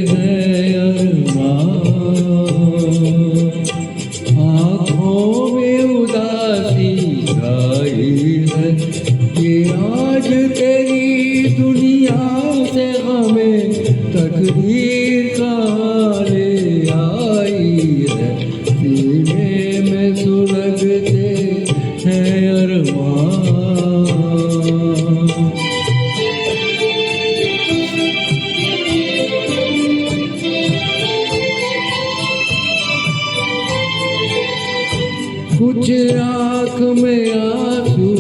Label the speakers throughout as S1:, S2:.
S1: हैं अरमान, आँखों में उदासी छाई है, ये आज तेरी दुनिया से हमें तकदीर कहाँ ले आई है। सीने में सुलगते हैं अरमान। कुछ आँख में आंसू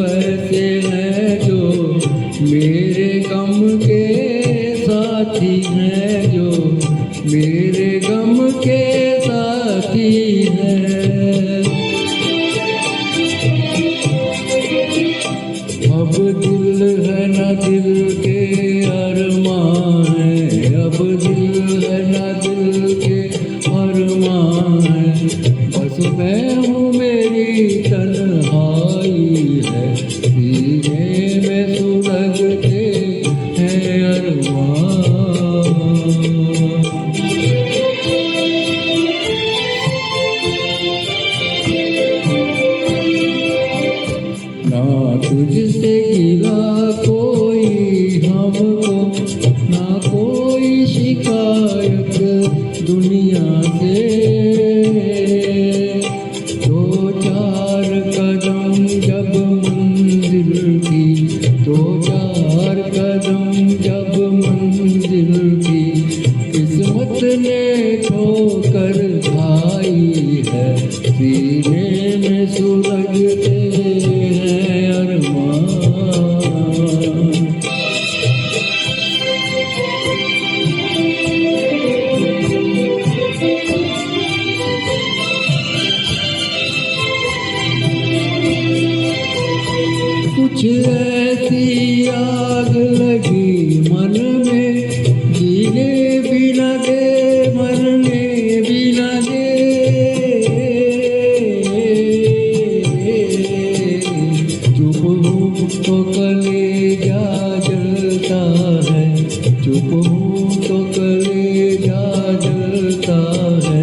S1: ऐसे हैं जो मेरे गम के साथी हैं, जो मेरे गम के साथी हैं। अब दिल है न दिल के अरमान है, अब दिल है न दिल के अरमान है, बस मैं हूँ मेरी तन्हाई है। सीने में सुलगते हैं अरमान। ना तुझसे गिला कोई हमको, ना कोई शिकायत दुनिया से। दो चार कदम जब मंजिल की, दो चार कदम जब मंजिल की, किस्मत ने ठोकर खाई है। सीने में सुलगते हैं अरमान। कुछ ऐसी आग लगी मन में, जीने बिना दे मरने बिना दे। चुप हूँ तो कलेजा जलता है, चुप हूँ तो कलेजा जलता है,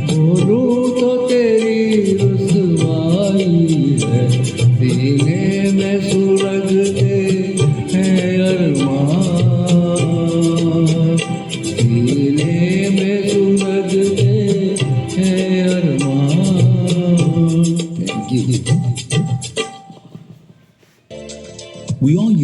S1: बोलूँ तो तेरी रुसवाई है। सीने में सुलगते हैं अरमान, सीने में सुलगते हैं अरमान। Thank you.
S2: We all